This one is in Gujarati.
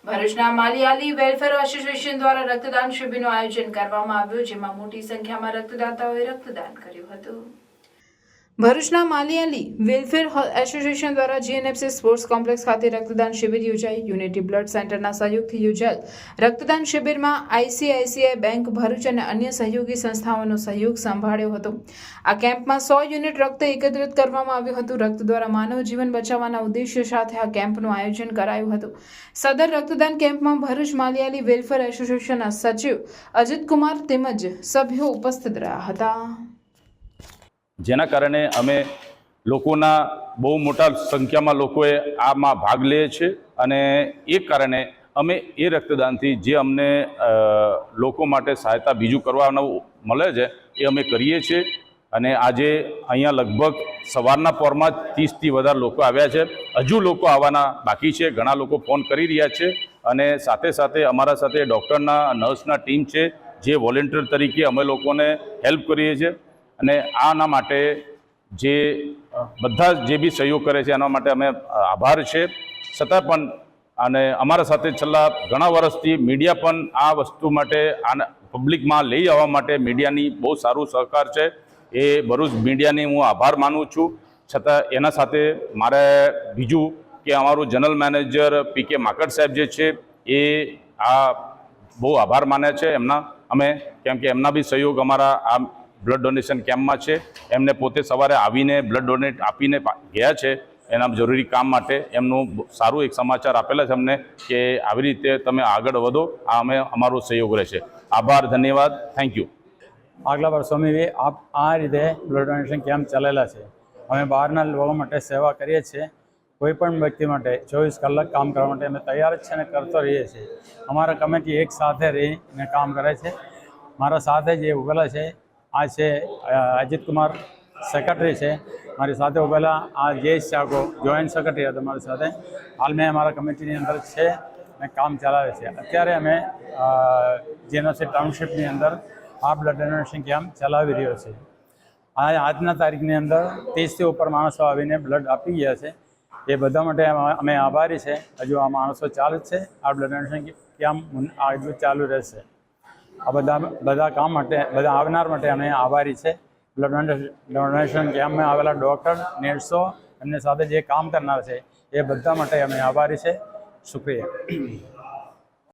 ભરૂચના માલિયાલી વેલફેર એસોસિએશન દ્વારા રક્તદાન શિબિરનું આયોજન કરવામાં આવ્યું, જેમાં મોટી સંખ્યામાં રક્તદાતાઓએ રક્તદાન કર્યું હતું। ભરૂચના માલિયાલી વેલફેર એસોસિએશન દ્વારા જીએનએફસી સ્પોર્ટ્સ કોમ્પ્લેક્સ ખાતે રક્તદાન શિબિર યોજાઈ। યુનિટી બ્લડ સેન્ટરના સહયોગથી યોજાયેલ રક્તદાન શિબિરમાં આઈસીઆઈસીઆઈ બેંક ભરૂચ અને અન્ય સહયોગી સંસ્થાઓનો સહયોગ સંભાળ્યો હતો। આ કેમ્પમાં 100 યુનિટ રક્ત એકત્રિત કરવામાં આવ્યું હતું। રક્ત દ્વારા માનવ જીવન બચાવવાના ઉદ્દેશ્ય સાથે આ કેમ્પનું આયોજન કરાયું હતું। સદર રક્તદાન કેમ્પમાં ભરૂચ માલિયાલી વેલફેર એસોસિએશનના સચિવ અજીત કુમાર તેમજ સભ્યો ઉપસ્થિત રહ્યા હતા। જેના કારણે અમે લોકોના બહુ મોટા સંખ્યામાં લોકોએ આમાં ભાગ લે છે અને એ કારણે અમે એ રક્તદાનથી જે અમને લોકો માટે સહાયતા બીજું કરવાનું મળે છે એ અમે કરીએ છીએ। અને આજે અહીંયા લગભગ સવારના પોરમાં 30થી વધારે લોકો આવ્યા છે। હજુ લોકો આવવાના બાકી છે, ઘણા લોકો ફોન કરી રહ્યા છે અને સાથે સાથે અમારા સાથે ડૉક્ટરના નર્સના ટીમ છે જે વોલેન્ટિયર તરીકે અમે લોકોને હેલ્પ કરીએ છીએ। અને આના માટે જે બધા જે બી સહયોગ કરે છે એના માટે અમે આભાર છે। છતાં પણ અને અમારા સાથે છેલ્લા ઘણા વર્ષથી મીડિયા પણ આ વસ્તુ માટે આને પબ્લિકમાં લઈ આવવા માટે મીડિયાની બહુ સારું સહકાર છે। એ ભરૂચ મીડિયાની હું આભાર માનું છું। છતાં એના સાથે મારે બીજું કે અમારું જનરલ મેનેજર પીકે માકડ સાહેબ જે છે એ આ બહુ આભાર માને છે એમના અમે, કેમ કે એમના બી સહયોગ અમારા આ બ્લડ ડોનેશન કેમ્પમાં છે। એમને પોતે સવારે આવીને બ્લડ ડોનેટ આપીને ગયા છે એના જરૂરી કામ માટે। એમનું સારું એક સમાચાર આપેલા છે અમને કે આવી રીતે તમે આગળ વધો, આ અમે અમારો સહયોગ રહેશે। આભાર, ધન્યવાદ, થેન્ક યુ। આગલા વર્ષોમાં બી આ રીતે બ્લડ ડોનેશન કેમ્પ ચાલેલા છે। અમે બહારના લોકો માટે સેવા કરીએ છીએ। કોઈ પણ વ્યક્તિ માટે 24 કલાક કામ કરવા માટે અમે તૈયાર જ છે અને કરતો રહીએ છીએ। અમારા કમિટી એક સાથે રહીને કામ કરે છે। મારા સાથે જે ઉભેલા છે આ છે અજીત કુમાર, સેક્રેટરી છે મારી સાથે ઉભેલા। આ જયેશ ચાકો જોઈન્ટ સેક્રેટરી હતા મારી સાથે। હાલ મેં અમારા કમિટીની અંદર છે અને કામ ચલાવે છે। અત્યારે અમે જીએનએફસી ટાઉનશીપની અંદર આ બ્લડ ડોનેશન કેમ્પ ચલાવી રહ્યો છે। આજના તારીખની અંદર 30થી ઉપર માણસો આવીને બ્લડ આપી ગયા છે। એ બધા માટે અમે આભારી છે। હજુ આ માણસો ચાલુ જ છે। આ બ્લડ ડોનેશન કેમ્પ આગળ ચાલુ રહેશે। આ બધા કામ માટે, બધા આવનાર માટે અમે આભારી છે। બ્લડ ડોનેશન કેમ્પમાં આવેલા ડૉક્ટર, નર્સો, એમની સાથે જે કામ કરનાર છે એ બધા માટે અમે આભારી છે। શુક્રિયા।